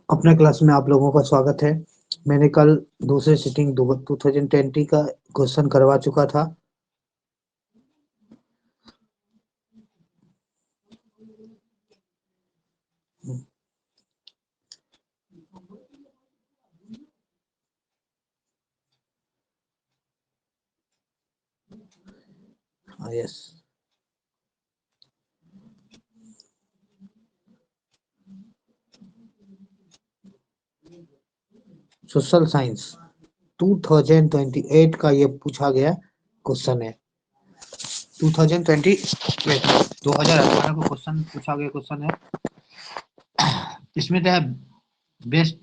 अपने क्लास में आप लोगों का स्वागत है। मैंने कल दूसरे सिटिंग 2020 का क्वेश्चन करवा चुका था। यस, सोशल साइंस 2028 का ये पूछा गया क्वेश्चन है। 2018 को क्वेश्चन पूछा गया क्वेश्चन है। इसमें क्या है, बेस्ट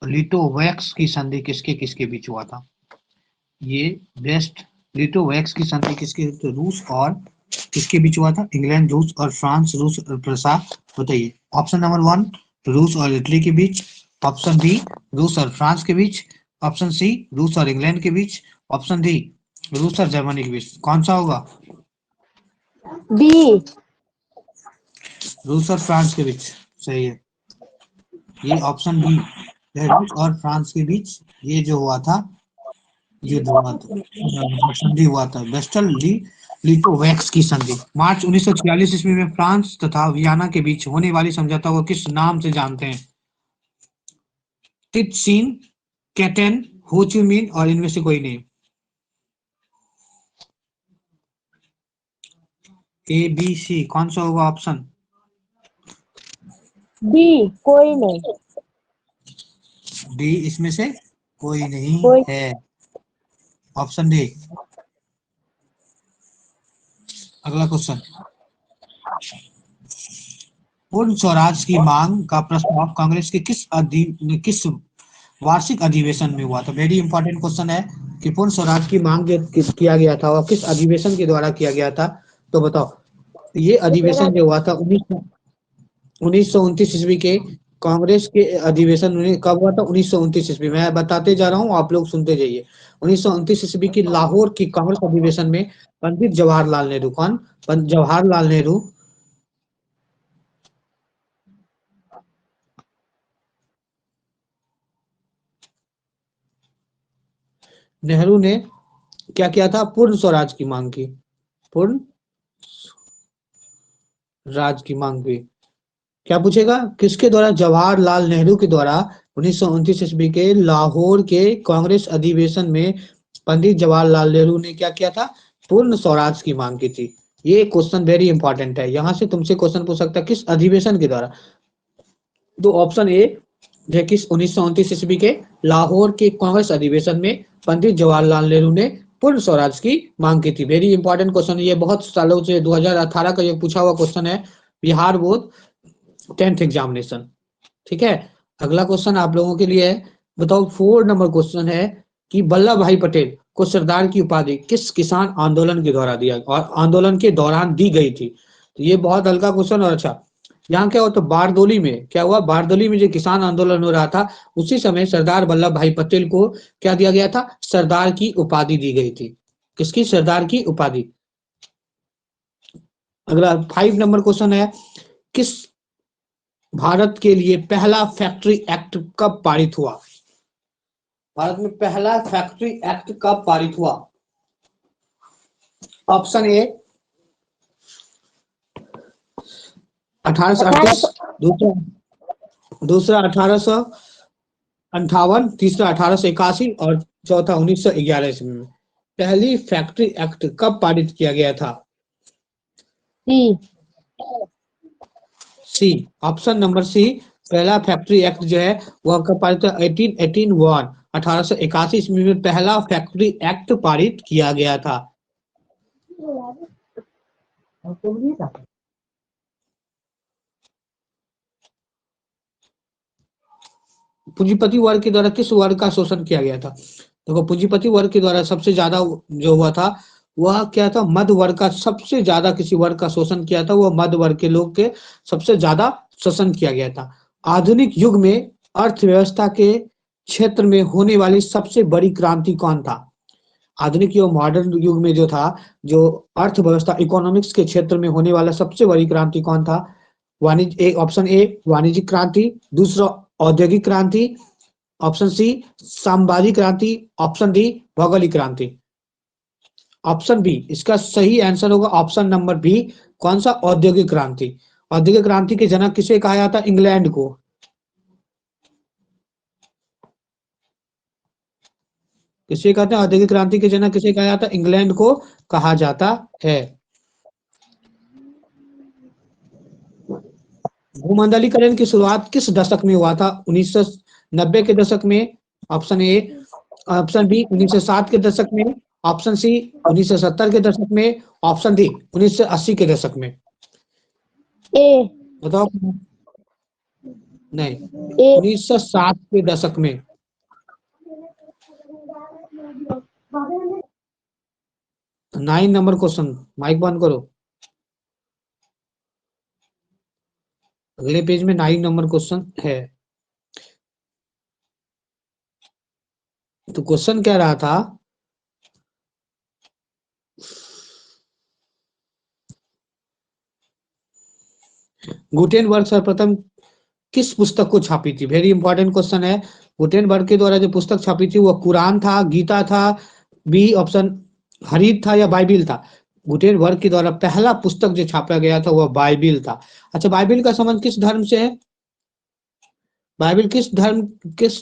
लिटोवैक्स की संधि किसके किसके बीच हुआ था? ये बेस्ट लिटोवैक्स की संधि किसके, तो रूस और किसके बीच हुआ था? इंग्लैंड, रूस और फ्रांस, रूस और प्रसा। बताइए। ऑप्शन नंबर 1 रूस और इटली के बीच, ऑप्शन बी रूस और फ्रांस के बीच, ऑप्शन सी रूस और इंग्लैंड के बीच, ऑप्शन डी रूस और जर्मनी के बीच। कौन सा होगा? बी, रूस और फ्रांस के बीच। सही है, ये ऑप्शन बी है, रूस और फ्रांस के बीच ये जो हुआ था, युद्ध हुआ था, संधि हुआ था, वेस्टर्न लिटोवैक्स की संधि। मार्च 1946 ईस्वी में फ्रांस तथा वियना के बीच होने वाली समझौता को किस नाम से जानते हैं? टिटसिन, कैटेन, हो ची मिन और इनमें से कोई नहीं। ए बी सी कौन सा होगा ऑप्शन? बी, कोई नहीं। डी इसमें से कोई नहीं कोई है। Option D. अगला क्वेश्चन, पूर्ण स्वराज की मांग का प्रस्ताव कांग्रेस के किस वार्षिक अधिवेशन में हुआ था? वेरी इंपॉर्टेंट क्वेश्चन है कि पूर्ण स्वराज की मांग किया गया था और किस अधिवेशन के द्वारा किया गया था? तो बताओ। ये अधिवेशन जो हुआ था 1929 ईस्वी के कांग्रेस के अधिवेशन कब हुआ था? 1929 ईस्वी। मैं बताते जा रहा हूँ, आप लोग सुनते जाइए। 1929 ईस्वी की लाहौर की कांग्रेस अधिवेशन में पंडित जवाहरलाल नेहरू, कौन? जवाहरलाल नेहरू नेहरू ने क्या किया था? पूर्ण स्वराज की मांग की। पूर्ण राज की मांग की। क्या पूछेगा? किसके द्वारा? जवाहरलाल नेहरू के द्वारा 1929 ईस्वी के लाहौर के कांग्रेस अधिवेशन में पंडित जवाहरलाल नेहरू ने क्या किया था? पूर्ण स्वराज की मांग की थी। ये क्वेश्चन वेरी इंपॉर्टेंट है, यहां से तुमसे क्वेश्चन पूछ सकता है किस अधिवेशन के द्वारा। तो ऑप्शन ए है किस 1929 ईस्वी के लाहौर के कांग्रेस अधिवेशन में पंडित जवाहरलाल नेहरू ने पूर्ण स्वराज की मांग की थी। वेरी इंपॉर्टेंट क्वेश्चन, ये बहुत सालों से 2018 का ये पूछा हुआ क्वेश्चन है, बिहार बोर्ड 10th एग्जामिनेशन। ठीक है, अगला क्वेश्चन आप लोगों के लिए है। बताओ 4 नंबर क्वेश्चन है कि वल्लभ भाई पटेल को सरदार की उपाधि किस किसान आंदोलन के द्वारा दिया और आंदोलन के दौरान दी गई थी? तो ये बहुत हल्का क्वेश्चन। और अच्छा, यहाँ क्या हुआ? तो बारदोली में क्या हुआ? बारदोली में जो किसान आंदोलन हो रहा था उसी समय सरदार वल्लभ भाई पटेल को क्या दिया गया था? सरदार की उपाधि दी गई थी। किसकी? सरदार की उपाधि। अगला 5 नंबर क्वेश्चन है, किस भारत के लिए पहला फैक्ट्री एक्ट कब पारित हुआ? भारत में पहला फैक्ट्री एक्ट कब पारित हुआ? ऑप्शन ए 1838, दूसरा दूसरा 1858, तीसरा 1881 और चौथा 1911 ईस्वी में। पहली फैक्ट्री एक्ट कब पारित किया गया था? सी, सी, ऑप्शन नंबर सी। पहला फैक्ट्री एक्ट जो है वह कब पारित हुआ? 1881, 1881 ईस्वी में पहला फैक्ट्री एक्ट पारित किया गया था। पूंजीपति वर्ग के द्वारा किस वर्ग का शोषण किया गया था? देखो, पूंजीपति वर्ग के द्वारा सबसे ज्यादा जो हुआ था वह क्या था? मध्य वर्ग का सबसे ज्यादा किसी वर्ग का शोषण किया था, वह मध्य वर्ग के लोग के सबसे ज्यादा शोषण किया गया था। आधुनिक युग में अर्थव्यवस्था के क्षेत्र में होने वाली सबसे बड़ी क्रांति कौन था? आधुनिक युग मॉडर्न युग में जो था, जो अर्थव्यवस्था इकोनॉमिक्स के क्षेत्र में होने वाला सबसे बड़ी क्रांति कौन था? वाणिज्य, ऑप्शन ए वाणिज्यिक क्रांति, दूसरा औद्योगिक क्रांति, ऑप्शन सी साम्राज्यिक क्रांति, ऑप्शन डी भौगोलिक क्रांति। ऑप्शन बी इसका सही आंसर होगा, ऑप्शन नंबर बी। कौन सा? औद्योगिक क्रांति। औद्योगिक क्रांति के जनक किसे कहा जाता? इंग्लैंड को। किसे कहते हैं? औद्योगिक क्रांति के जनक किसे कहा जाता? इंग्लैंड को कहा जाता है। भूमंडलीकरण की शुरुआत किस दशक में हुआ था? 1990 के दशक में, ऑप्शन ए, ऑप्शन बी 1960 के दशक में, ऑप्शन सी 1970 के दशक में, ऑप्शन डी 1980 के दशक में। ए बताओ। नहीं, ए 1960 के दशक में। नाइन नंबर क्वेश्चन, माइक बंद करो। अगले पेज में 9 नंबर क्वेश्चन है। तो क्वेश्चन क्या रहा था? गुटेनबर्ग सर्वप्रथम किस पुस्तक को छापी थी? वेरी इंपॉर्टेंट क्वेश्चन है। गुटेनबर्ग के द्वारा जो पुस्तक छापी थी वो कुरान था, गीता था, बी ऑप्शन हरीत था, या बाइबिल था? गुटेनबर्ग के द्वारा पहला पुस्तक जो छापा गया था वह बाइबिल था। अच्छा, बाइबिल का संबंध किस धर्म से है? बाइबिल किस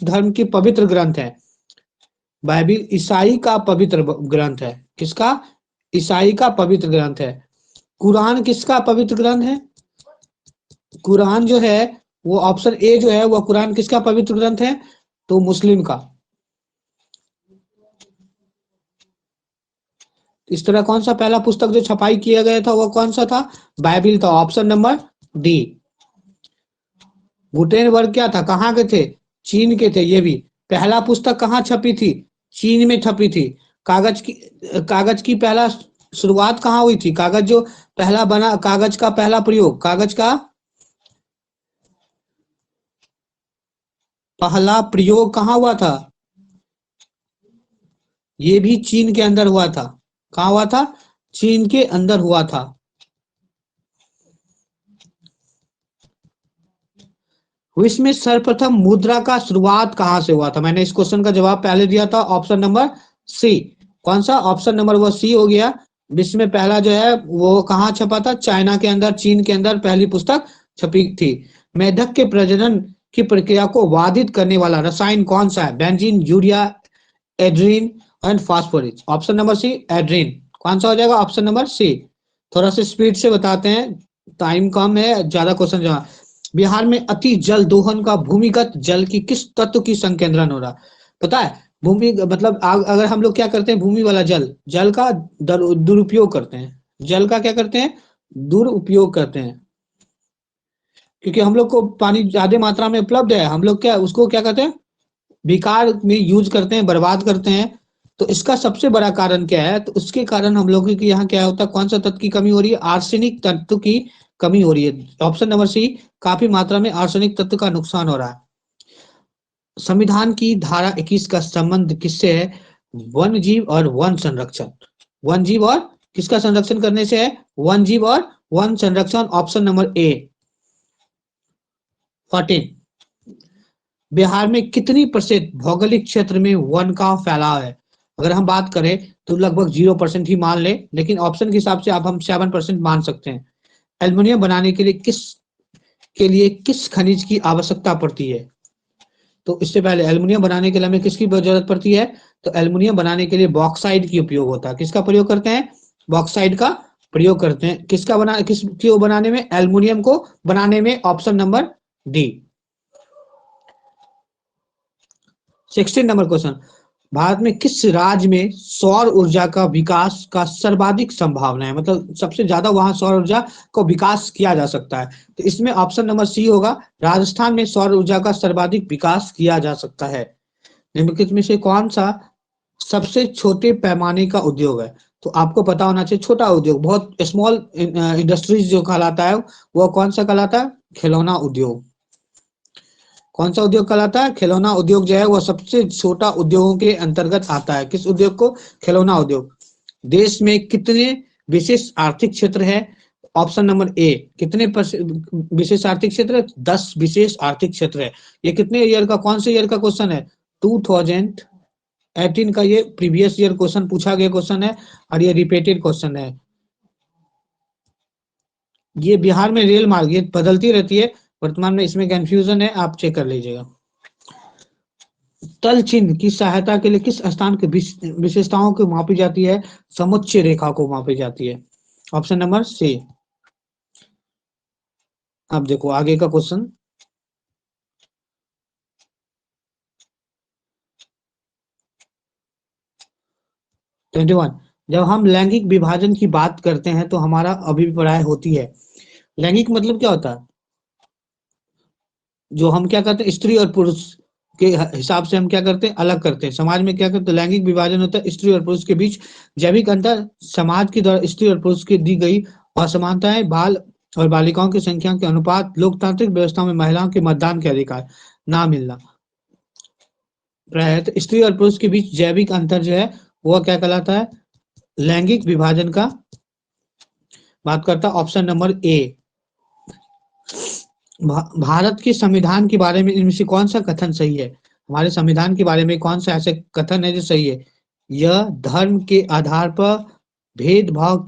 धर्म की पवित्र ग्रंथ है? बाइबिल ईसाई का पवित्र ग्रंथ है। किसका? ईसाई का पवित्र ग्रंथ है। कुरान किसका पवित्र ग्रंथ है? कुरान जो है वो ऑप्शन ए जो है वो कुरान किसका पवित्र ग्रंथ है? तो मुस्लिम का। इस तरह कौन सा पहला पुस्तक जो छपाई किया गया था वो कौन सा था? बाइबिल था, ऑप्शन नंबर डी। गुटेनबर्ग क्या था? कहाँ के थे? चीन के थे। ये भी पहला पुस्तक कहाँ छपी थी? चीन में छपी थी। कागज की पहला शुरुआत कहाँ हुई थी? कागज जो पहला बना, कागज का पहला प्रयोग, कागज का पहला प्रयोग कहाँ हुआ था? ये भी चीन के अंदर हुआ था। कहाँ हुआ था? चीन के अंदर हुआ था। विश्व में सर्वप्रथम मुद्रा का शुरुआत कहां से हुआ था? मैंने इस क्वेश्चन का जवाब पहले दिया था, ऑप्शन नंबर सी। कौन सा? ऑप्शन नंबर वो सी हो गया। विश्व में पहला जो है वो कहाँ छपा था? चाइना के अंदर, चीन के अंदर पहली पुस्तक छपी थी। मेढक के प्रजनन की प्रक्रिया को बाधित करने वाला रसायन कौन सा है? बेंजीन, यूरिया, एड्रीन and phosphorus. Option number C एड्रीन। कौन सा हो जाएगा? Option number C. थोड़ा सा स्पीड से बताते हैं, टाइम कम है, ज्यादा क्वेश्चन जवाब। बिहार में अति जल दोहन का भूमिगत जल की किस तत्व की संकेंद्रण हो रहा? पता है? भूमि मतलब अगर हम लोग क्या करते हैं, भूमि वाला जल का दुरुपयोग करते हैं। जल का क्या करते हैं? दुरुपयोग करते हैं। क्योंकि हम लोग को पानी ज्यादा मात्रा में उपलब्ध है, हम लोग क्या उसको क्या कहते हैं, बेकार में यूज करते हैं, बर्बाद करते हैं। तो इसका सबसे बड़ा कारण क्या है? तो उसके कारण हम लोगों की यहाँ क्या होता है, कौन सा तत्व की कमी हो रही है? आर्सेनिक तत्व की कमी हो रही है। ऑप्शन नंबर सी, काफी मात्रा में आर्सेनिक तत्व का नुकसान हो रहा है। संविधान की धारा 21 का संबंध किससे है? वन जीव और वन संरक्षण। वन जीव और किसका संरक्षण करने से है? वन जीव और वन संरक्षण। Option number A 14। बिहार में कितनी प्रतिशत भौगोलिक क्षेत्र में वन का फैलाव है? अगर हम बात करें तो लगभग 0% ही मान ले, लेकिन ऑप्शन के हिसाब से अब हम 7% मान सकते हैं। एल्युमिनियम बनाने के लिए किस खनिज की आवश्यकता पड़ती है? तो इससे पहले एल्युमिनियम बनाने के लिए हमें किसकी जरूरत पड़ती है? तो एल्युमिनियम बनाने के लिए बॉक्साइड की उपयोग होता है। किसका प्रयोग करते हैं? बॉक्साइड का प्रयोग करते हैं। किसको बनाने में? एल्युमिनियम को बनाने में। Option number D. 16 number question, Bharat में किस राज्य में सौर ऊर्जा का विकास का सर्वाधिक संभावना है? मतलब सबसे ज्यादा वहां सौर ऊर्जा को विकास किया जा सकता है। तो इसमें ऑप्शन नंबर सी होगा, राजस्थान में सौर ऊर्जा का सर्वाधिक विकास किया जा सकता है। निम्नलिखित में से कौन सा सबसे छोटे पैमाने का उद्योग है? तो आपको पता होना चाहिए, छोटा उद्योग, बहुत स्मॉल इंडस्ट्रीज जो कहलाता है वो कौन सा कहलाता है? खिलौना उद्योग। कौन सा उद्योग कहलाता है? खिलौना उद्योग जो है वो सबसे छोटा उद्योगों के अंतर्गत आता है। किस उद्योग को? खिलौना उद्योग। देश में कितने विशेष आर्थिक क्षेत्र है? ऑप्शन नंबर ए, कितने विशेष आर्थिक क्षेत्र है? 10 विशेष आर्थिक क्षेत्र है। ये कितने ईयर का, कौन से ईयर का क्वेश्चन है? 2018 का ये प्रीवियस ईयर क्वेश्चन पूछा गया क्वेश्चन है और ये रिपीटेड क्वेश्चन है। ये बिहार में रेल मार्ग ये बदलती रहती है, वर्तमान में इसमें कंफ्यूजन है, आप चेक कर लीजिएगा। तल चिन्ह की सहायता के लिए किस स्थान की विशेषताओं को मापी जाती है? समुच्चय रेखा को मापी जाती है। Option number C. अब देखो आगे का क्वेश्चन। जब हम लैंगिक विभाजन की बात करते हैं तो हमारा अभिप्राय होती है। लैंगिक मतलब क्या होता है? जो हम क्या करते हैं, स्त्री और पुरुष के हिसाब से हम क्या करते हैं, अलग करते हैं। समाज में क्या करते हैं, लैंगिक विभाजन होता है। स्त्री और पुरुष के बीच जैविक अंतर, समाज के द्वारा स्त्री और पुरुष की दी गई असमानताएं, बाल और बालिकाओं की संख्या के अनुपात, लोकतांत्रिक व्यवस्था में महिलाओं के मतदान के अधिकार ना मिलना। प्रायः स्त्री और पुरुष के बीच जैविक अंतर जो है वह क्या कहलाता है? लैंगिक विभाजन का बात करता है। Option number A. भारत के संविधान के बारे में इनमें से कौन सा कथन सही है? हमारे संविधान के बारे में कौन सा ऐसे कथन है जो सही है? यह धर्म के आधार पर भेदभाव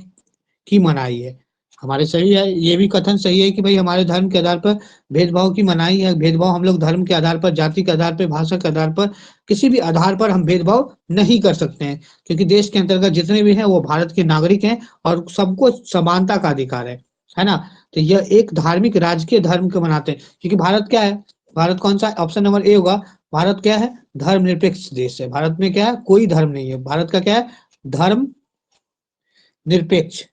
की मनाही है। हमारे सही है, ये भी कथन सही है कि भाई हमारे धर्म के आधार पर भेदभाव की मनाही है। भेदभाव हम लोग धर्म के आधार पर, जाति के आधार पर, भाषा के आधार पर, किसी भी आधार पर हम भेदभाव नहीं कर सकते हैं, क्योंकि देश के अंतर्गत जितने भी हैं वो भारत के नागरिक हैं और सबको समानता का अधिकार है ना। तो यह एक धार्मिक राजकीय धर्म को मनाते हैं, क्योंकि भारत क्या है? भारत कौन सा? ऑप्शन नंबर ए होगा। भारत क्या है? धर्मनिरपेक्ष देश है। भारत में क्या है? कोई धर्म नहीं है। भारत का क्या है? धर्म निरपेक्ष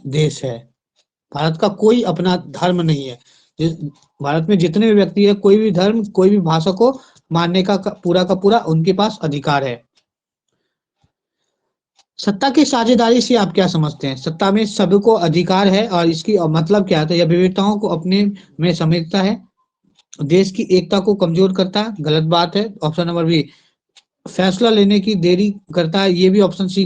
देश है। भारत का कोई अपना धर्म नहीं है। भारत में जितने भी व्यक्ति है, कोई भी धर्म, कोई भी भाषा को मानने का पूरा उनके पास अधिकार है। सत्ता की साझेदारी से आप क्या समझते हैं? सत्ता में सबको अधिकार है और इसकी मतलब क्या है? यह विविधताओं को अपने में समेटता है, देश की एकता को कमजोर करता है, गलत बात है। Option number B. फैसला लेने की देरी करता है, ये भी ऑप्शन सी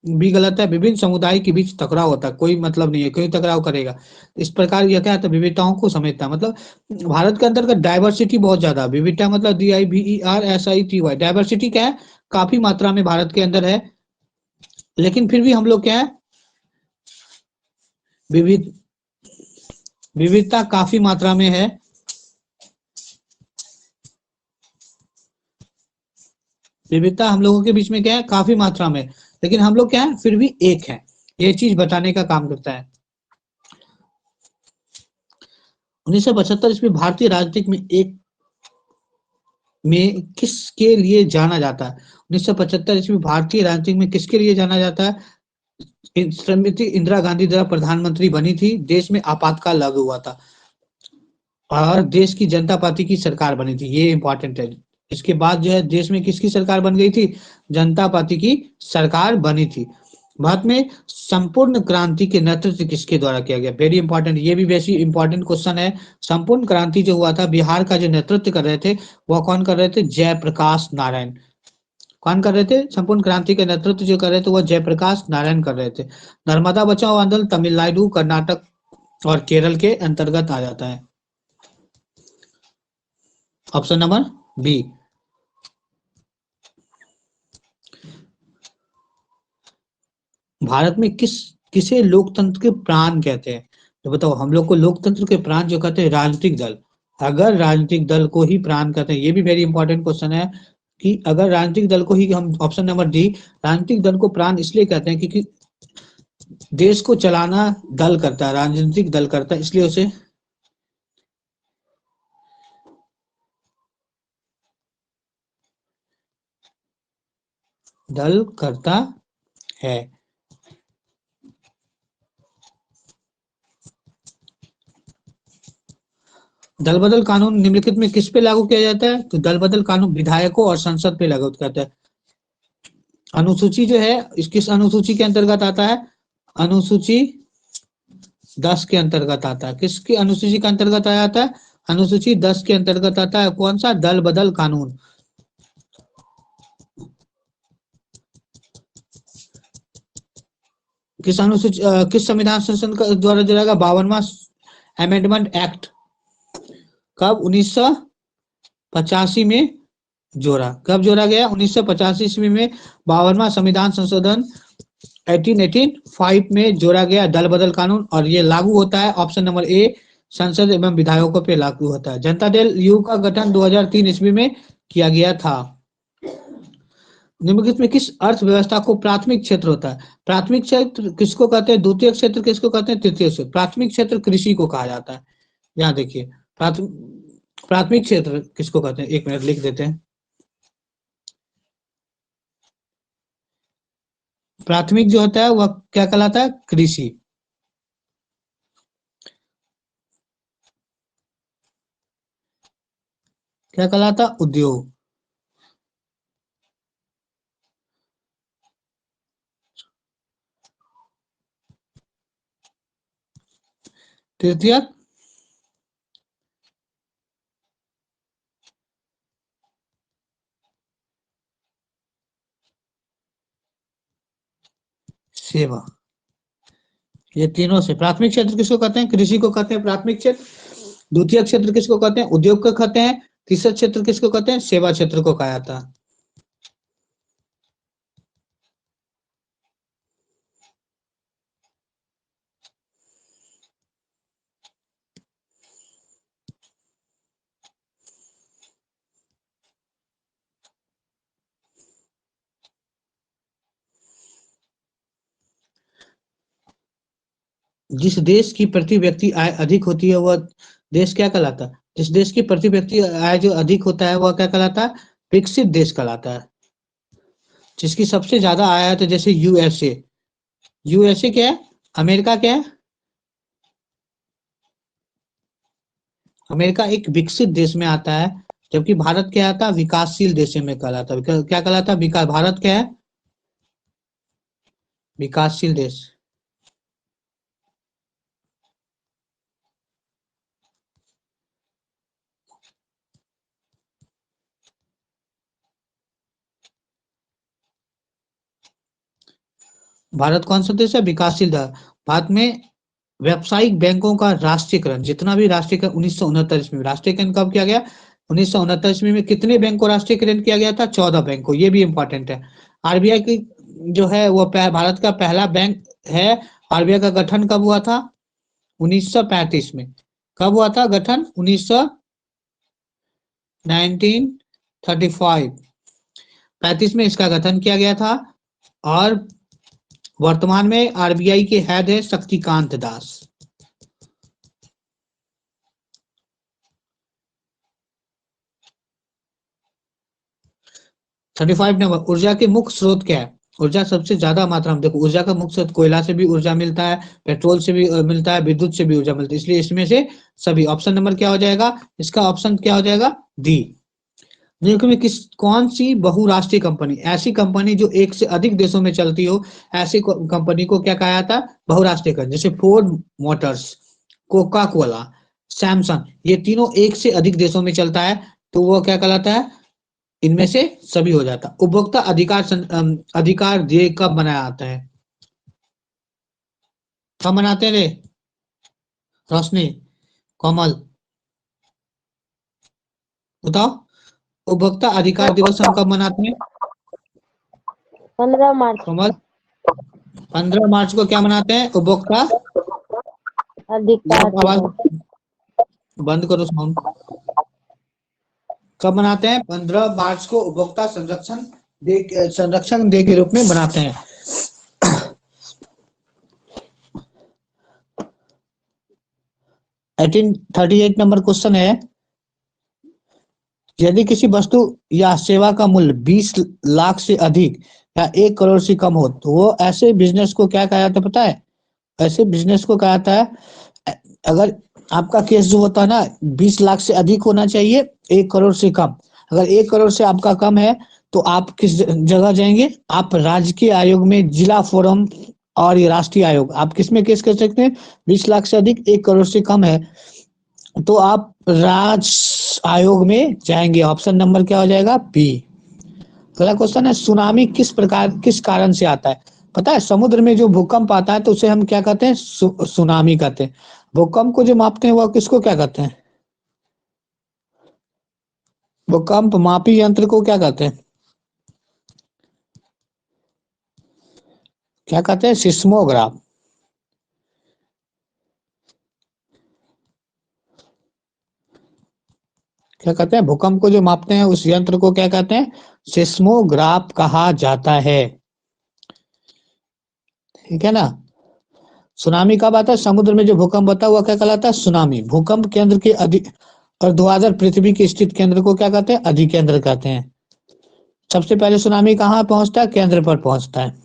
भी गलत है। विभिन्न समुदाय के बीच टकराव होता है, कोई मतलब नहीं है, कोई टकराव करेगा। इस प्रकार यह क्या है? विविधताओं को समेटता है। मतलब भारत के अंतर्गत डाइवर्सिटी बहुत ज्यादा। विविधता मतलब DIVERSITY। डाइवर्सिटी क्या है? काफी मात्रा में भारत के अंदर है, लेकिन फिर भी हम लोग क्या है? विविध विविधता काफी मात्रा में है। विविधता हम लोगों के बीच में क्या है? काफी मात्रा में, लेकिन हम लोग क्या है? फिर भी एक है। ये चीज बताने का काम करता है। 1975 ईस्वी भारतीय राजनीति में किसके लिए जाना जाता है? 1975 ईस्वी भारतीय राजनीति में किसके लिए जाना जाता है? श्रीमती इंदिरा गांधी द्वारा प्रधानमंत्री बनी थी, देश में आपातकाल लागू हुआ था और देश की जनता पार्टी की सरकार बनी थी। ये इंपॉर्टेंट है। इसके बाद जो है देश में किसकी सरकार बन गई थी? जनता पार्टी की सरकार बनी थी। भारत में संपूर्ण क्रांति के नेतृत्व किसके द्वारा किया गया? वेरी इंपॉर्टेंट, ये भी वैसी इंपॉर्टेंट क्वेश्चन है। संपूर्ण क्रांति जो हुआ था, बिहार का जो नेतृत्व कर रहे थे वह कौन कर रहे थे? जयप्रकाश नारायण। कौन कर रहे थे? संपूर्ण क्रांति के नेतृत्व जो कर रहे थे वह जयप्रकाश नारायण कर रहे थे। नर्मदा बचाओ आंदोलन तमिलनाडु, कर्नाटक और केरल के अंतर्गत आ जाता है। Option number B. भारत में किसे लोकतंत्र के प्राण कहते हैं? तो बताओ, हम लोग को लोकतंत्र के प्राण जो कहते हैं राजनीतिक दल। अगर राजनीतिक दल को ही प्राण कहते हैं, ये भी वेरी इंपॉर्टेंट क्वेश्चन है कि अगर राजनीतिक दल को ही हम, ऑप्शन नंबर डी, राजनीतिक दल को प्राण इसलिए कहते हैं क्योंकि देश को चलाना दल करता है, राजनीतिक दल करता है, इसलिए उसे दल करता है। दल बदल कानून निम्नलिखित में किस पे लागू किया जाता है? तो दल बदल कानून विधायकों और संसद पे लागू करता है। अनुसूची जो है, किस अनुसूची के अंतर्गत आता है? अनुसूची 10 के अंतर्गत आता है। किसकी अनुसूची के अंतर्गत आ जाता है? अनुसूची 10 के अंतर्गत आता है। कौन सा? दल बदल कानून। किस अनुसूची किस संविधान संशोधन द्वारा जोड़ा? 52वां अमेंडमेंट एक्ट। कब? 1985 में जोड़ा। कब जोड़ा गया? 1985 ईस्वी में 52वां संविधान संशोधन 1885 में जोड़ा गया दल बदल कानून, और ये लागू होता है ऑप्शन नंबर ए, संसद एवं विधायकों पे लागू होता है। जनता दल यू का गठन 2003 ईस्वी में किया गया था। निम्नलिखित में किस अर्थव्यवस्था को प्राथमिक क्षेत्र होता है? प्राथमिक क्षेत्र किसको कहते हैं? द्वितीय क्षेत्र किसको कहते हैं? तृतीय क्षेत्र। प्राथमिक क्षेत्र कृषि को कहा जाता है। यहाँ देखिए, प्राथमिक क्षेत्र किसको कहते हैं? 1 मिनट लिख देते हैं। प्राथमिक जो होता है वह क्या कहलाता है? कृषि। क्या कहलाता? उद्योग। तृतीय सेवा। ये तीनों से प्राथमिक क्षेत्र किसको कहते हैं? कृषि को कहते हैं प्राथमिक क्षेत्र। द्वितीय क्षेत्र किसको कहते हैं? उद्योग को कहते हैं। तीसरा क्षेत्र किसको कहते हैं? सेवा क्षेत्र को कहा जाता है। जिस देश की प्रति व्यक्ति आय अधिक होती है वह देश क्या कहलाता है? जिस देश की प्रति व्यक्ति आय जो अधिक होता है वह क्या कहलाता है? विकसित देश कहलाता है। जिसकी सबसे ज्यादा आय है, तो जैसे यूएसए। यूएसए क्या है? अमेरिका क्या है? अमेरिका एक विकसित देश में आता है, जबकि भारत क्या आता है? विकासशील देश में कहलाता है। क्या कहलाता है? विकास। भारत क्या है? विकासशील देश। भारत कौन सा देश है? विकासशील देश। भारत में व्यावसायिक बैंकों का राष्ट्रीयकरण, जितना भी राष्ट्रीयकरण 1969 ईस्वी में। राष्ट्रीयकरण कब किया गया? 1969 ईस्वी में। कितने बैंक को राष्ट्रीयकरण किया गया था? 14 बैंक को। ये भी इंपॉर्टेंट है। आरबीआई की जो है वो भारत का पहला बैंक है। आरबीआई का गठन कब हुआ था? 1935 में। कब हुआ था गठन? 1935 में इसका गठन किया गया था। और वर्तमान में आरबीआई के हेड है Shaktikanta Das. Thirty five number, ऊर्जा के मुख्य स्रोत क्या है? ऊर्जा सबसे ज्यादा मात्रा में, देखो ऊर्जा का मुख्य स्रोत कोयला से भी ऊर्जा मिलता है, पेट्रोल से भी मिलता है, विद्युत से भी ऊर्जा मिलती है। इसलिए इसमें से सभी। ऑप्शन नंबर क्या हो जाएगा? इसका ऑप्शन क्या हो जाएगा? डी। देखो कौन सी बहुराष्ट्रीय कंपनी, ऐसी कंपनी जो एक से अधिक देशों में चलती हो, ऐसी कंपनी को क्या कहा जाता है? बहुराष्ट्रीय कंपनी। जैसे Ford Motors, Coca Cola, Samsung, ये तीनों एक से अधिक देशों में चलता है, तो वो क्या कहलाता है? इनमें से सभी हो जाता। उपभोक्ता अधिकार दिए कब बनाया जाता है? कब मनाते हैं रे रोशनी, कोमल, बताओ। उपभोक्ता अधिकार दिवस हम कब मनाते हैं? 15 मार्च। कोमल, 15 मार्च को क्या मनाते हैं? उपभोक्ता अधिकार आवाज दिवस। बंद करो साउंड। कब मनाते हैं? 15 मार्च को उपभोक्ता संरक्षण डे के रूप में मनाते हैं। एटीन 38 नंबर क्वेश्चन है, यदि किसी वस्तु या सेवा का मूल्य 20 लाख से अधिक या 1 करोड़ से कम हो, तो वो ऐसे बिजनेस को क्या कहा जाता है पता है? ऐसे बिजनेस को कहा जाता है, अगर आपका केस जो होता है ना 20 लाख से अधिक होना चाहिए, 1 करोड़ से कम। अगर 1 करोड़ से आपका कम है तो आप किस जगह जाएंगे? आप राजकीय आयोग में जिला फोरम और ये राष्ट्रीय आयोग, आप किस में केस कर सकते हैं? 20 लाख से अधिक, 1 करोड़ से कम है तो आप राज आयोग में जाएंगे। ऑप्शन नंबर क्या हो जाएगा? बी। अगला क्वेश्चन है, सुनामी किस कारण से आता है? पता है, समुद्र में जो भूकंप आता है तो उसे हम क्या कहते हैं? सुनामी कहते हैं। भूकंप को जो मापते हैं वह किसको क्या कहते हैं? भूकंप मापी यंत्र को क्या कहते हैं? क्या कहते हैं? सिस्मोग्राफ। क्या कहते हैं? भूकंप को जो मापते हैं उस यंत्र को क्या कहते हैं? सिस्मोग्राफ कहा जाता है। ठीक है ना। सुनामी कब आता है? समुद्र में जो भूकंप होता है वह क्या कहलाता है? सुनामी। भूकंप केंद्र के ऊर्ध्वाधर पृथ्वी के स्थित केंद्र को क्या कहते हैं? अधिकेंद्र कहते हैं। सबसे पहले सुनामी कहाँ पहुंचता है? केंद्र पर पहुंचता है।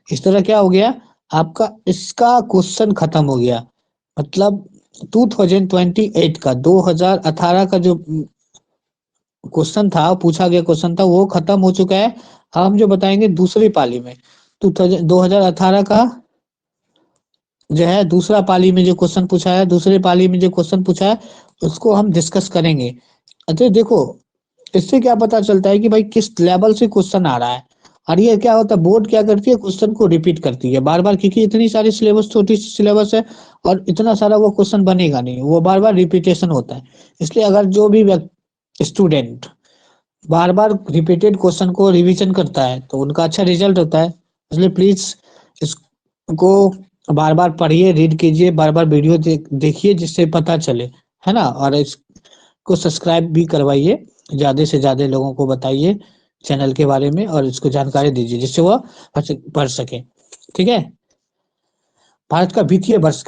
इस तरह क्या हो गया आपका, इसका क्वेश्चन खत्म हो गया। मतलब 2028 का 2018 का जो क्वेश्चन था, पूछा गया क्वेश्चन था, वो खत्म हो चुका है। हम जो बताएंगे दूसरी पाली में 2018 का जो है दूसरा पाली में जो क्वेश्चन पूछा है, दूसरे पाली में जो क्वेश्चन पूछा है उसको हम डिस्कस करेंगे। अच्छा देखो, इससे क्या पता चलता है कि भाई किस लेवल से क्वेश्चन आ रहा है। और ये क्या होता है, बोर्ड क्या करती है? क्वेश्चन को रिपीट करती है बार बार, क्योंकि इतनी सारी सिलेबस, छोटी सी सिलेबस है और इतना सारा वो क्वेश्चन बनेगा नहीं, वो बार बार रिपीटेशन होता है। इसलिए अगर जो भी स्टूडेंट बार बार रिपीटेड क्वेश्चन को रिवीजन करता है तो उनका अच्छा रिजल्ट होता है। इसलिए प्लीज इसको बार बार पढ़िए, रीड कीजिए, बार बार वीडियो देखिए जिससे पता चले, है ना। और इसको सब्सक्राइब भी करवाइए, ज्यादा से ज्यादा लोगों को बताइए चैनल के बारे में और इसको जानकारी दीजिए जिससे वह पढ़ सके। ठीक है। भारत का वित्तीय वर्ष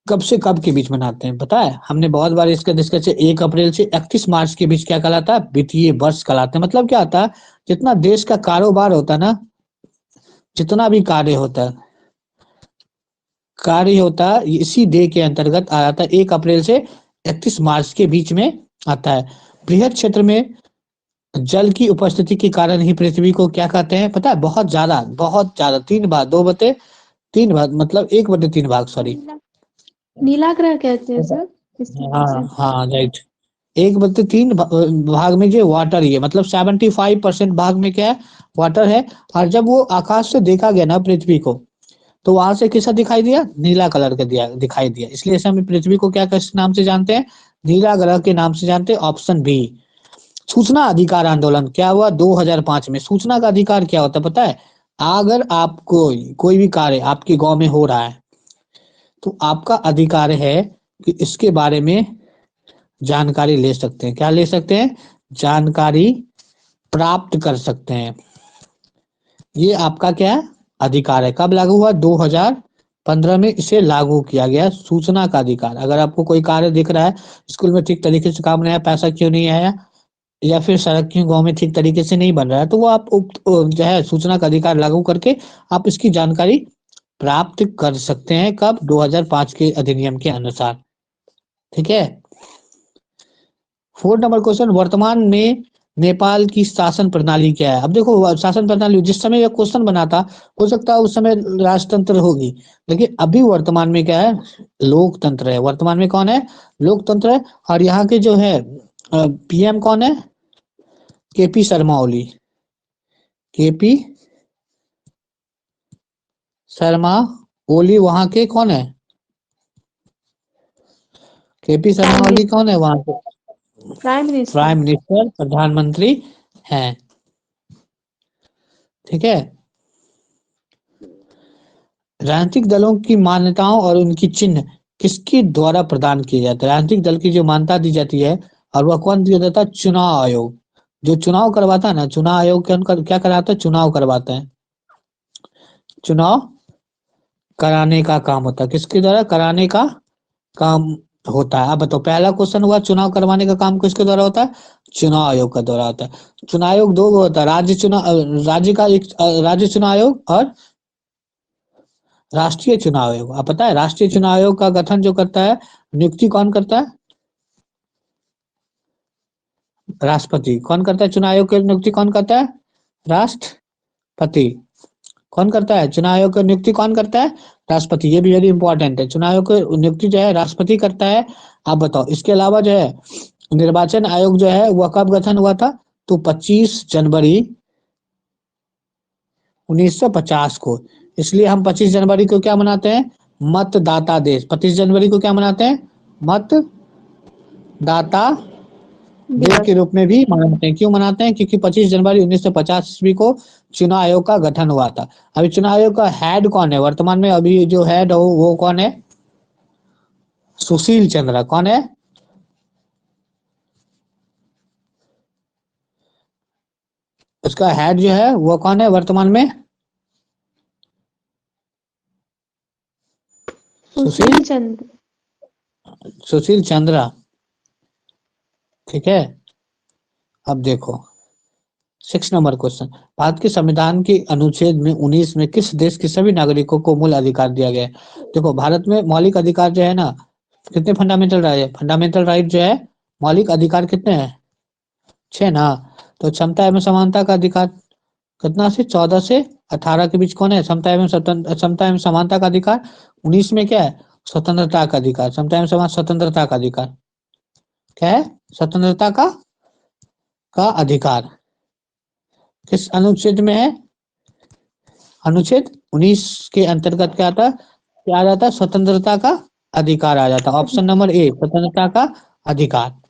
कब से कब के बीच मनाते हैं पता है? हमने बहुत बार इसका डिस्कस है। 1 अप्रैल से 31 मार्च के बीच क्या कहलाता है? वित्तीय वर्ष कहलाता है। मतलब क्या होता है, जितना देश का कारोबार होता है ना, जितना भी कार्य होता है इसी डे के अंतर्गत आ जाता है। 1 अप्रैल से 31 मार्च के बीच में आता है। बृहद क्षेत्र में जल की उपस्थिति के कारण ही पृथ्वी को क्या कहते हैं पता है? बहुत ज्यादा 3 भाग, 2/3 भाग, मतलब 1/3 भाग, सॉरी। नीला ग्रह कहते हैं सर इसकी वजह से। हाँ हाँ, राइट। 1/3 भाग में जो वाटर ही है, मतलब 75% भाग में क्या है? वाटर है। और जब वो आकाश से देखा गया ना पृथ्वी को, तो वहां से कैसा दिखाई दिया? नीला कलर का दिखाई दिया। इसलिए से हम पृथ्वी को क्या किस नाम से जानते हैं? नीला ग्रह के नाम से जानते हैं। Option B. सूचना अधिकार आंदोलन क्या हुआ 2005 में? सूचना का अधिकार क्या होता है पता है? अगर आपको कोई भी कार्य आपके गांव में हो रहा है तो आपका अधिकार है कि इसके बारे में जानकारी ले सकते हैं। क्या ले सकते हैं? जानकारी प्राप्त कर सकते हैं। ये आपका क्या है? अधिकार है। कब लागू हुआ? 2015 में इसे लागू किया गया, सूचना का अधिकार। अगर आपको कोई कार्य दिख रहा है, स्कूल में ठीक तरीके से काम नहीं आया, पैसा क्यों नहीं आया, या फिर सड़क क्यों गांव में ठीक तरीके से नहीं बन रहा है, तो वो आप जो है सूचना का अधिकार लागू करके आप इसकी जानकारी प्राप्त कर सकते हैं। कब? 2005 के अधिनियम के अनुसार। ठीक है। 4 नंबर क्वेश्चन, वर्तमान में नेपाल की शासन प्रणाली क्या है? अब देखो, शासन प्रणाली जिस समय यह क्वेश्चन बना था, हो सकता है उस समय राजतंत्र होगी, लेकिन अभी वर्तमान में क्या है? लोकतंत्र है। वर्तमान में कौन है? लोकतंत्र है। और यहाँ के जो है पीएम कौन है? केपी शर्मा ओली। केपी शर्मा ओली वहां के कौन है? केपी शर्मा प्राइम ओली मिनिस्टर। कौन है वहां के? Prime minister. प्राइम मिनिस्टर, प्रधानमंत्री हैं। ठीक है। राजनीतिक दलों की मान्यताओं और उनकी चिन्ह किसके द्वारा प्रदान किए जाते हैं? राजनीतिक दल की जो मान्यता दी जाती है और वह कौन दिया जाता है? चुनाव आयोग। जो चुनाव करवाता है ना, चुनाव आयोग क्या कराता है? चुनाव करवाता है। चुनाव कराने का काम होता है। किसके द्वारा कराने का काम होता है? अब बताओ, पहला क्वेश्चन हुआ चुनाव करवाने का काम किसके द्वारा होता है? चुनाव आयोग का द्वारा होता है। चुनाव आयोग दो होता है, राज्य का एक राज्य चुनाव आयोग और राष्ट्रीय चुनाव आयोग। आप पता है राष्ट्रीय चुनाव आयोग का गठन जो करता है, नियुक्ति कौन करता है? राष्ट्रपति। कौन करता है चुनाव आयोग की नियुक्ति? कौन करता है? राष्ट्रपति। कौन करता है चुनाव आयोग की नियुक्ति? कौन करता है? राष्ट्रपति। ये भी वेरी इंपॉर्टेंट है, चुनाव आयोग की नियुक्ति जो है राष्ट्रपति करता है। आप बताओ, इसके अलावा जो है निर्वाचन आयोग जो है वह कब गठन हुआ था? तो 25 जनवरी 1950 को। इसलिए हम 25 जनवरी को क्या मनाते हैं? मतदाता दिवस। 25 जनवरी को क्या मनाते हैं? मतदाता दिवस दिवस। के रूप में भी मनाते हैं। क्यों मनाते हैं? क्योंकि 25 जनवरी 1950 ईस्वी को चुनाव आयोग का गठन हुआ था। अभी चुनाव आयोग का हेड कौन है वर्तमान में? अभी जो हेड हो वो कौन है? सुशील चंद्रा। कौन है? उसका हेड जो है वो कौन है वर्तमान में? सुशील चंद्र। सुशील चंद्रा। ठीक है। अब देखो 6 नंबर क्वेश्चन, भारत के संविधान के अनुच्छेद में 19 में किस देश के सभी नागरिकों को मूल अधिकार दिया गया है? देखो भारत में मौलिक अधिकार जो है ना, कितने फंडामेंटल राइट है? फंडामेंटल राइट जो है मौलिक अधिकार कितने हैं? 6 ना। तो क्षमता एवं समानता का अधिकार कितना से? 14 से 18 के बीच कौन है? क्षमता एवं क्षमता एवं समानता का अधिकार। 19 में क्या है? स्वतंत्रता का अधिकार। क्षमता एवं स्वतंत्रता का अधिकार क्या है? स्वतंत्रता का अधिकार किस अनुच्छेद में है? अनुच्छेद 19 के अंतर्गत क्या आता? क्या आ जाता? स्वतंत्रता का अधिकार आ जाता। ऑप्शन नंबर ए स्वतंत्रता का अधिकार।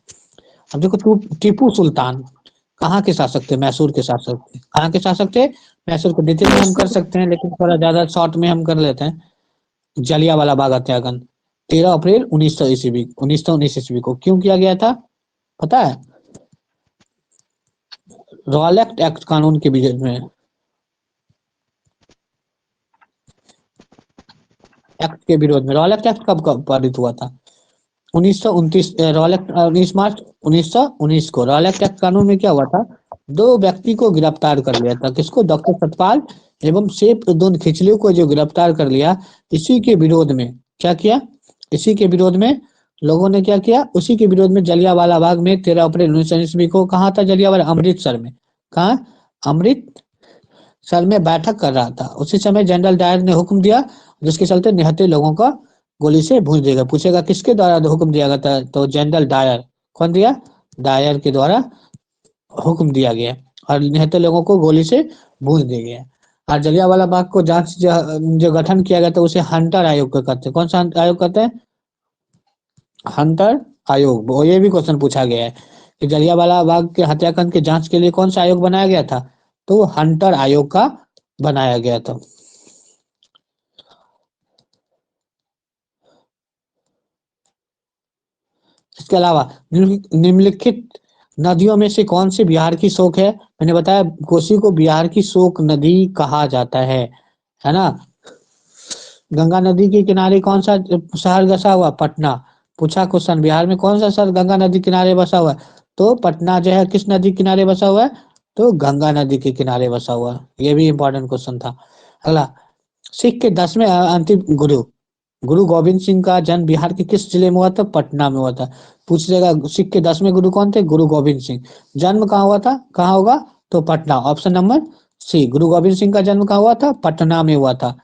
अब देखो टीपू सुल्तान कहाँ के शासक थे? मैसूर के शासक थे। कहाँ के शासक थे? मैसूर के। डिटेल में हम कर सकते हैं लेकिन थोड़ा ज्यादा शॉर्ट में हम कर लेते हैं। जलियांवाला बाग हत्याकांड 13 अप्रैल 1919 ईस्वी को क्यों किया गया था पता है? रॉलेट एक्ट कानून के विरोध में। एक्ट के विरोध में। रॉलेट एक्ट कब पारित हुआ था? 1929। रॉलेट 19 मार्च 1919 को। रॉलेट एक्ट कानून में क्या हुआ था? दो व्यक्ति को गिरफ्तार कर लिया था। किसको? डॉक्टर सतपाल एवं सैफुद्दीन खिचलू को जो गिरफ्तार कर लिया। इसी के विरोध में क्या किया? इसी के विरोध में लोगों ने क्या किया? उसी के विरोध में जलियांवाला बाग में 13 अप्रैल 1919 ईस्वी को। कहा था जलियांवाला? अमृतसर में। कहा? अमृतसर में बैठक कर रहा था। उसी समय जनरल डायर ने हुक्म दिया जिसके चलते निहत्थे लोगों का गोली से भूंज देगा। पूछेगा किसके द्वारा हुक्म दिया गया था? तो जनरल डायर। कौन दिया? डायर के द्वारा हुक्म दिया गया और निहत्थे लोगों को गोली से भूंज दिया गया। और जलियांवाला बाग को जांच जो गठन किया गया था उसे हंटर आयोग को कहते हैं। कौन सा आयोग कहते हैं? हंटर आयोग। वो ये भी क्वेश्चन पूछा गया है कि जलियांवाला बाग के हत्याकांड की जांच के लिए कौन सा आयोग बनाया गया था? तो वो हंटर आयोग का बनाया गया था। इसके अलावा निम्नलिखित नदियों में से कौन सी बिहार की शोक है? मैंने बताया कोसी को बिहार की शोक नदी कहा जाता है ना। गंगा नदी के किनारे कौन सा शहर बसा हुआ? पटना। पूछा क्वेश्चन बिहार में कौन सा शहर गंगा नदी किनारे बसा हुआ है? तो पटना जो है किस नदी किनारे बसा हुआ है? तो गंगा नदी के किनारे बसा हुआ है। ये भी इंपॉर्टेंट क्वेश्चन था। अगला, सिख के 10वें अंतिम गुरु गुरु गोविंद सिंह का जन्म बिहार के किस जिले में हुआ था? पटना में हुआ था। पूछ लेगा सिख के 10वें गुरु कौन थे? गुरु गोविंद सिंह। जन्म कहाँ हुआ था? कहाँ होगा? तो पटना। ऑप्शन नंबर सी गुरु गोविंद सिंह का जन्म कहाँ हुआ था? पटना में हुआ था।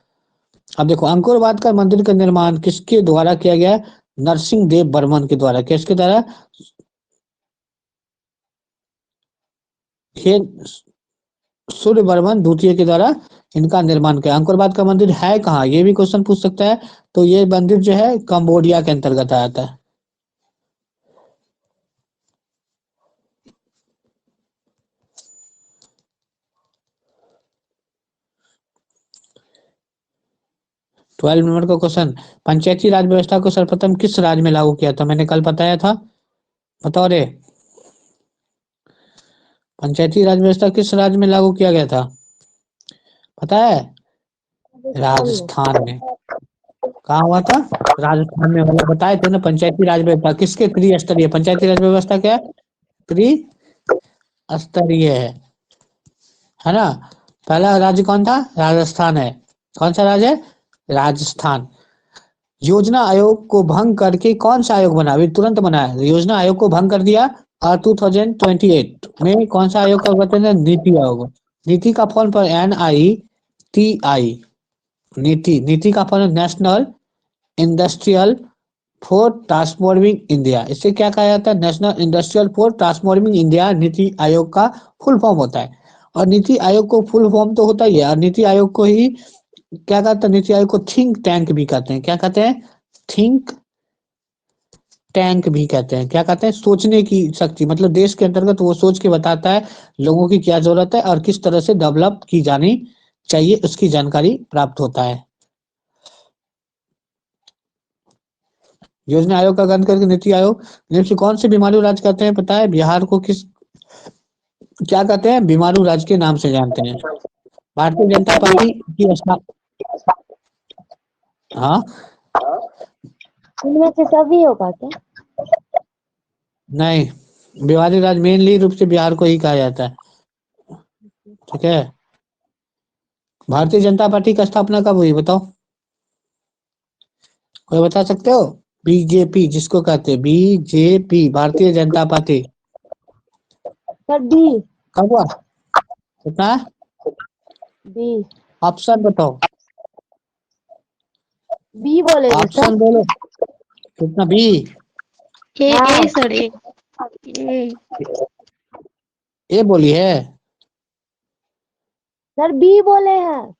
अब देखो अंकुरबाद का मंदिर का निर्माण किसके द्वारा किया गया? नरसिंह देव बर्मन के द्वारा। किसके द्वारा? ये सूर्य बर्मन द्वितीय के द्वारा इनका निर्माण किया। अंकुरबाद का मंदिर है कहाँ? ये भी क्वेश्चन पूछ सकता है। तो ये मंदिर जो है कंबोडिया के अंतर्गत आता है। ट्वेल्व नंबर का क्वेश्चन, पंचायती राज व्यवस्था को सर्वप्रथम किस राज्य में लागू किया था? मैंने कल बताया था, बताओ रे। पंचायती राज व्यवस्था किस राज्य में लागू किया गया था? पता है? राजस्थान में। कहाँ हुआ था? राजस्थान में। मतलब बताए थे ना पंचायती राज व्यवस्था किसके त्रिस्तरीय? पंचायती राज व्यवस्था क्या है? त्रिस्तरीय है ना। पहला राज्य कौन था? राजस्थान है। कौन सा राज्य है? राजस्थान। योजना आयोग को भंग करके कौन सा आयोग बना? अभी तुरंत बना है। योजना आयोग को भंग कर दिया और 2028 में कौन सा आयोग का गठन है? नीति आयोग। नीति का फॉर्म पर NITI। नीति का form national industrial for transforming India. इसे क्या कहा जाता है? National industrial for transforming India NITI Aayog का फुल फॉर्म होता है। और नीति आयोग को फुल फॉर्म तो होता ही है, और नीति आयोग को ही क्या कहते हैं? नीति आयोग को थिंक टैंक भी कहते हैं। क्या कहते हैं? थिंक टैंक भी कहते हैं। क्या कहते हैं? सोचने की शक्ति, मतलब देश के अंतर्गत वो सोच के बताता है लोगों की क्या जरूरत है और किस तरह से डेवलप की जानी चाहिए, उसकी जानकारी प्राप्त होता है। योजना आयोग का गठन करके नीति आयोग। निम्न से कौन से बीमारू राज्य कहते हैं? पता है? बिहार को किस क्या कहते हैं? बीमारू राज्य के नाम से जानते हैं। भारतीय जनता पार्टी की हाँ, इनमें से सभी होगा क्या? नहीं, बिहारी राज्य मेनली रूप से बिहार को ही कहा जाता है। ठीक है। भारतीय जनता पार्टी का स्थापना कब हुई बताओ? कोई बता सकते हो? बीजेपी जिसको कहते हैं, BJP Bharatiya Janata party sir D. कब हुआ? कितना? बी। ऑप्शन बताओ, बी बोलेंगे सर। ऑप्शन बोलो। कितना? बी? ए सर ए। ए बोली है? सर बी बोले हैं।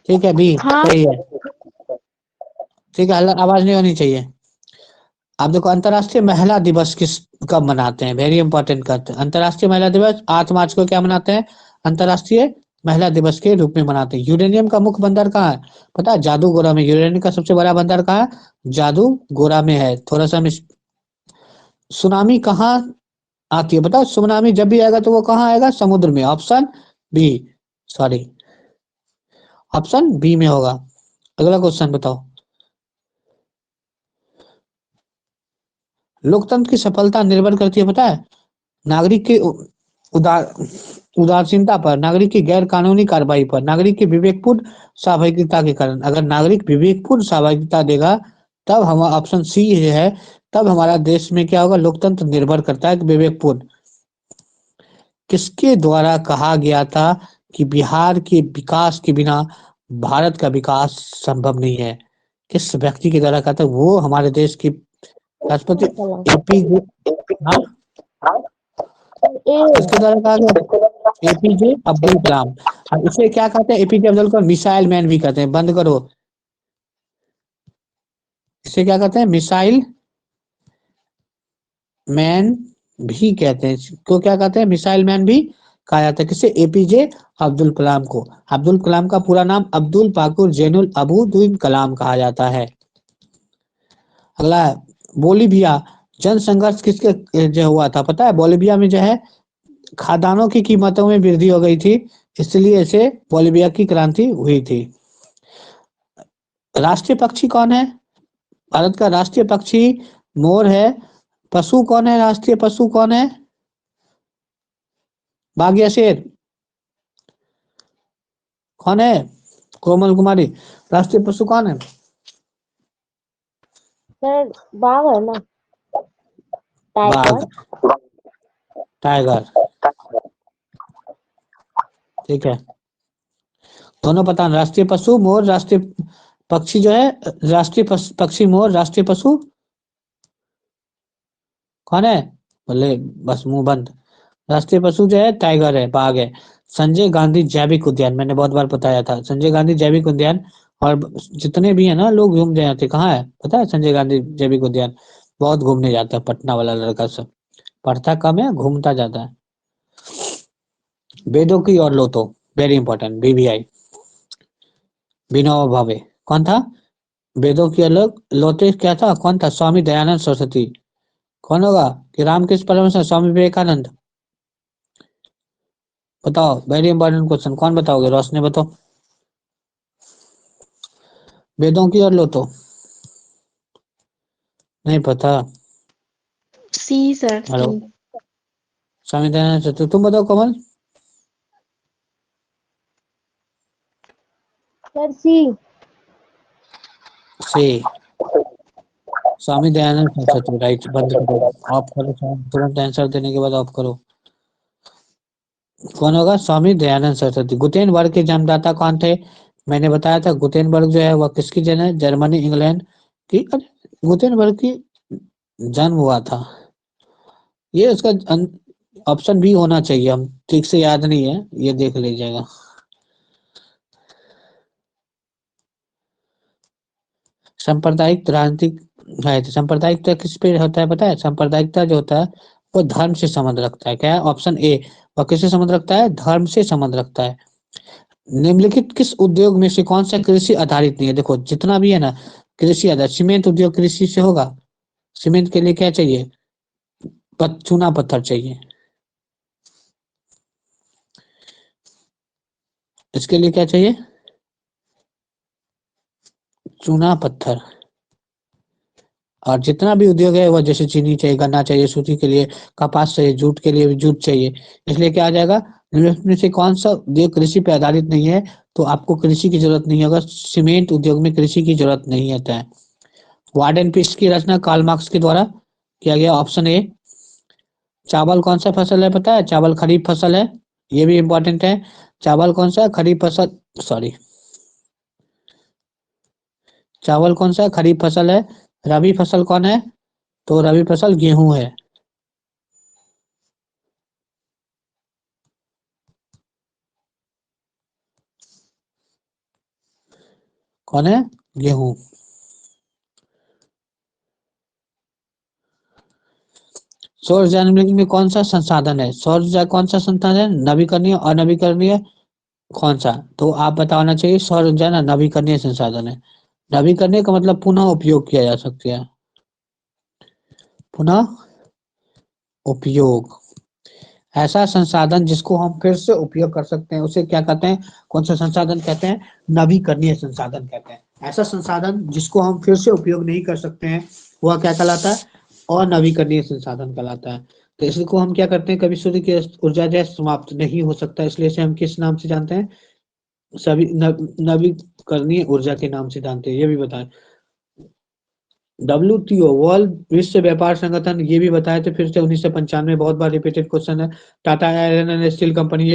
ठीक है, बी हाँ सही है। ठीक है, आवाज नहीं होनी चाहिए। आप देखो, अंतर्राष्ट्रीय महिला दिवस किस कब मनाते हैं? वेरी इंपॉर्टेंट करते हैं। अंतर्राष्ट्रीय महिला दिवस 8 मार्च को क्या मनाते हैं? अंतर्राष्ट्रीय महिला दिवस के रूप में मनाते हैं। यूरेनियम का मुख्य बंदर कहाँ है? पता है? जादूगोरा में। यूरेनियम का सबसे बड़ा बंदर कहाँ है? जादूगोरा में है। थोड़ा सा सुनामी कहाँ आती है बताओ? सुनामी जब भी आएगा तो वो कहाँ आएगा? समुद्र में। Option B, sorry, option B में होगा। अगला क्वेश्चन बताओ। लोकतंत्र की सफलता निर्भर करती है, पता है? नागरिक के उदार उदासीनता पर, नागरिक की गैर कानूनी कार्रवाई पर, नागरिक की विवेकपूर्ण सहभागिता के कारण। अगर नागरिक विवेकपूर्ण सहभागिता देगा तब हम, ऑप्शन सी है, तब हमारा देश में क्या होगा? लोकतंत्र निर्भर करता है विवेकपूर्ण। किसके द्वारा कहा गया था कि बिहार के विकास के बिना भारत का विकास संभव नहीं है? किस व्यक्ति के द्वारा कहा था? वो हमारे देश की राष्ट्रपति एपीजे। हाँ, ए। किसके द्वारा कहा गया? एपीजे अब्दुल कलाम। अब इसे क्या कहते हैं? APJ Abdul Kalam missile man भी कहते हैं। बंद करो। इसे क्या कहते हैं? मिसाइल मैन भी कहते हैं। तो क्या कहते हैं? मिसाइल मैन भी कहा जाता है। किसे? एपीजे अब्दुल कलाम को। अब्दुल कलाम का पूरा नाम अब्दुल पाकुर जैनुल अबूदीन कलाम कहा जाता है। अगला है बोलीविया। जन संघर्ष किसके जो हुआ था? पता है? बोलीविया में जो है खाद्यान्नों की कीमतों में वृद्धि हो गई थी, इसलिए इसे बोलीविया की क्रांति हुई थी। राष्ट्रीय पक्षी कौन है? भारत का राष्ट्रीय पक्षी मोर है। पशु कौन है? राष्ट्रीय पशु कौन है? बाघ या शेर? कौन है? कोमल कुमारी, राष्ट्रीय पशु कौन है? सर बाघ है ना? बाघ, टाइगर। टाइगर। ठीक है, दोनों पता है। राष्ट्रीय पशु मोर, राष्ट्रीय पक्षी जो है, राष्ट्रीय पक्षी मोर, राष्ट्रीय पशु कौन है? बोले बस मुंह बंद। राष्ट्रीय पशु जो है टाइगर है, बाघ है। संजय गांधी जैविक उद्यान, मैंने बहुत बार बताया था। संजय गांधी जैविक उद्यान, और जितने भी है ना लोग घूमने जाते, कहाँ है पता है? संजय गांधी जैविक उद्यान बहुत घूमने जाता है, पटना वाला लड़का सब। पढ़ता कम है, घूमता ज्यादा है। वेदों की और लो तो, very important, BBI. Vinoba Bhave कौन था? वेदों की अलग लोते क्या था? कौन था? स्वामी दयानंद सरस्वती। कौन होगा? कि रामकृष्ण परमहंस, स्वामी विवेकानंद। बताओ, वेरी इंपॉर्टेंट क्वेश्चन। कौन बताओगे? रोशनी बताओ। वेदों की और लो तो नहीं पता। सी सर हेलो, सी। स्वामी दयानंद सरस्वती। तुम बताओ कमल। सर सी। सी, स्वामी दयानंद सरस्वती, राइट। बंद करो, ऑफ करो, तुरंत आंसर देने के बाद ऑफ करो। कौन होगा? स्वामी दयानंद सरस्वती। गुटेनबर्ग के जन्मदाता कौन थे? मैंने बताया था गुटेनबर्ग जो है वह किसकी जन है? जर्मनी इंग्लैंड की। अरे, गुटेनबर्ग की जन्म हुआ था, ये उसका ऑप्शन बी होना चाहिए। हम ठीक से याद नहीं है, ये देख लीजिएगा। सांप्रदायिक राजनीतिक है तो सांप्रदायिकता किस पे होता है पता है? सांप्रदायिकता जो होता है वो धर्म से संबंध रखता है। क्या है? Option A. वह किससे संबंध रखता है? धर्म से संबंध रखता है। निम्नलिखित किस उद्योग में से कौन सा कृषि आधारित नहीं है? देखो जितना भी है ना कृषि आधारित, सीमेंट उद्योग कृषि से होगा? सीमेंट के लिए क्या चाहिए? चूना पत्थर चाहिए। इसके लिए क्या चाहिए? चूना पत्थर। और जितना भी उद्योग है वह जैसे चीनी चाहिए, गन्ना चाहिए, सूती के लिए कपास चाहिए, जूट के लिए भी जूट चाहिए। इसलिए क्या आ जाएगा? इनमें से कौन सा उद्योग कृषि पे आधारित नहीं है? तो आपको कृषि की जरूरत नहीं होगा, सीमेंट उद्योग में कृषि की जरूरत नहीं होता है। वार्ड एंड पीस की रचना कार्ल मार्क्स के द्वारा किया गया। Option A. चावल कौन सा फसल है पता है? चावल खरीफ फसल है, ये भी इंपॉर्टेंट है। चावल कौन सा खरीफ फसल, सॉरी, चावल कौन सा खरीफ फसल है? रबी फसल कौन है? तो रबी फसल गेहूं है। कौन है? गेहूं। सौर ऊर्जा निम्नलिखित में कौन सा संसाधन है? सौर ऊर्जा कौन सा संसाधन है? नवीकरणीय और नवीकरणीय कौन सा? तो आप बताना चाहिए। सौर ऊर्जा ना नवीकरणीय संसाधन है। नवीकरणीय का मतलब पुनः उपयोग किया जा सकता है, पुनः उपयोग। ऐसा संसाधन जिसको हम फिर से उपयोग कर सकते हैं उसे क्या कहते हैं? कौन सा संसाधन कहते हैं? नवीकरणीय संसाधन कहते हैं। ऐसा संसाधन जिसको हम फिर से उपयोग नहीं कर सकते हैं वह क्या कहलाता है? अनवीकरणीय संसाधन कहलाता है। तो इसको हम क्या करते हैं? कभी सूर्य की ऊर्जा जो है समाप्त नहीं हो सकता, इसलिए इसे हम किस नाम से जानते हैं? सभी नवीकरणीय ऊर्जा के नाम से जानते हैं। ये भी बताएं। WTO वर्ल्ड विश्व व्यापार संगठन, ये भी बताए थे फिर से 1995, बहुत बार रिपीटेड क्वेश्चन है। Tata iron and steel company,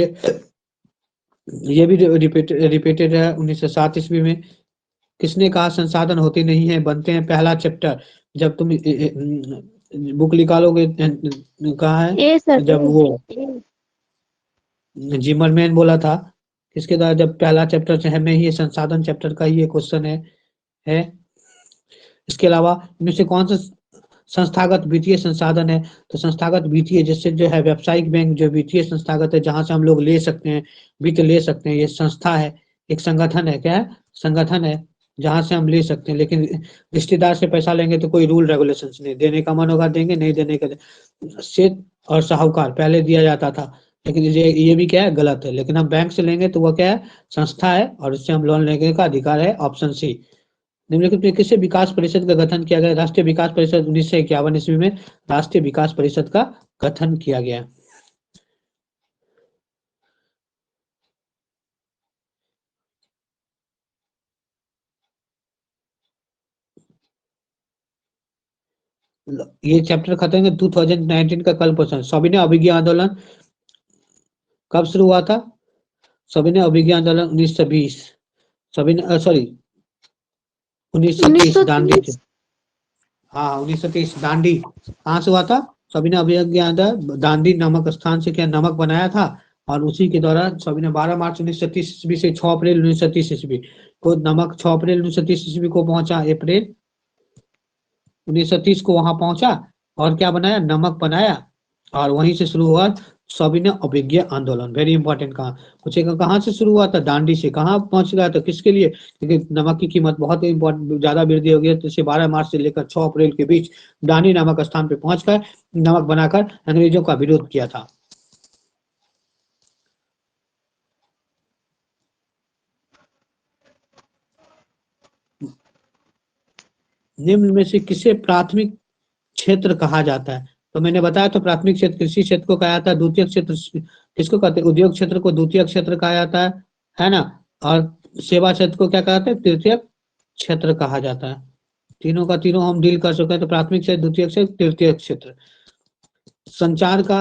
ये भी रिपीटेड है 1907 ईस्वी में। किसने कहा संसाधन होते नहीं है बनते हैं? पहला चैप्टर जब तुम बुक निकालोगे, कहा है ए सर जब वो जिमरमैन बोला था, किसके द्वारा? जब पहला चैप्टर है में ही ये संसाधन चैप्टर का ही ये क्वेश्चन है। इसके अलावा इनमें से कौन सा संस्थागत वित्तीय संसाधन है? तो संस्थागत वित्तीय जिससे जो है व्यावसायिक बैंक जो वित्तीय संस्थागत है, जहां से हम लोग ले सकते हैं, वित्त ले सकते हैं, ये संस्था है, एक संगठन है। क्या है? संगठन है जहां से हम ले सकते हैं। लेकिन रिश्तेदार से पैसा लेंगे तो कोई रूल रेगुलेशंस नहीं, देने का मन होगा देंगे, नहीं देने का। सेठ और साहूकार पहले दिया जाता था, लेकिन ये भी क्या है? गलत है। लेकिन हम बैंक से लेंगे तो वह क्या है? संस्था है और इससे हम लोन लेने का अधिकार है। Option C. निम्नलिखित में किससे विकास परिषद का गठन किया गया? राष्ट्रीय विकास परिषद 1951 ईस्वी में राष्ट्रीय विकास परिषद का गठन किया गया। ये चैप्टर खत्म है। 2019 का कल क्वेश्चन, सविनय अवज्ञा आंदोलन कब शुरू हुआ था? सविनय अवज्ञा आंदोलन 1920, सविनय सॉरी 1930 दांडी से। 1930। हाँ 1930 दांडी कहाँ से हुआ था? सविनय अवज्ञा आंदोलन दांडी नामक स्थान से क्या नमक बनाया था, और उसी के दौरान सविनय 12 मार्च 1930 ईस्वी से 6 अप्रैल 1930 ईस्वी को नमक, 6 अप्रैल 1930 ईस्वी को पहुंचा, अप्रैल 1930 को वहां पहुंचा और क्या बनाया? नमक बनाया। और वहीं से शुरू हुआ सविनय अवज्ञा आंदोलन। Very important. कहाँ पूछेगा? कहाँ से शुरू हुआ था? दांडी से। कहाँ पहुंच गया था? किसके लिए? क्योंकि नमक की कीमत बहुत इंपॉर्टेंट ज्यादा वृद्धि हो गई है, तो इसे 12 मार्च से लेकर 6 अप्रैल के बीच दांडी नामक स्थान पे पहुंचकर नमक बनाकर अंग्रेजों का विरोध किया था। निम्न में से किसे प्राथमिक क्षेत्र कहा जाता है? तो मैंने बताया तो प्राथमिक क्षेत्र कृषि क्षेत्र को कहा जाता है। द्वितीय क्षेत्र किसको कहते हैं? उद्योग क्षेत्र को द्वितीय क्षेत्र कहा जाता है ना। और सेवा क्षेत्र को क्या कहते हैं? तृतीय क्षेत्र कहा जाता है। तीनों का तीनों हम डील कर चुके हैं। तो प्राथमिक क्षेत्र, द्वितीयक क्षेत्र, तृतीयक क्षेत्र। संचार का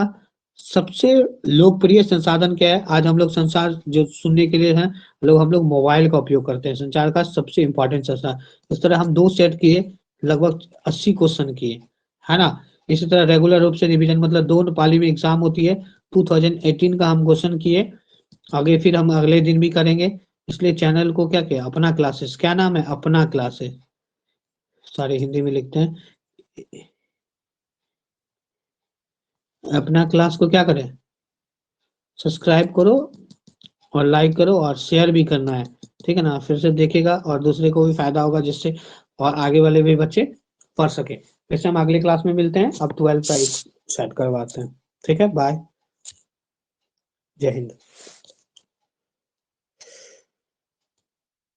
सबसे लोकप्रिय संसाधन क्या है? आज हम लोग संसार जो सुनने के लिए है हम लोग मोबाइल का उपयोग करते हैं। संचार का सबसे इंपॉर्टेंट संसाधन। इस तरह हम 2 सेट किए, लगभग 80 क्वेश्चन किए, है ना। इसी तरह रेगुलर रूप से रिवीजन, मतलब 2 पाली में एग्जाम होती है। 2018 का हम क्वेश्चन किए, आगे फिर हम अगले दिन भी करेंगे। इसलिए चैनल को क्या किया, अपना क्लासेस। क्या नाम है? अपना क्लासेस। सारे हिंदी में लिखते हैं। अपना क्लास को क्या करें, सब्सक्राइब करो और लाइक करो और शेयर भी करना है, ठीक है ना। फिर से देखेगा और दूसरे को भी फायदा होगा, जिससे और आगे वाले भी बच्चे पढ़ सके। वैसे हम अगले क्लास में मिलते हैं। अब 12 का सेट करवाते हैं, ठीक है। बाय, जय हिंद।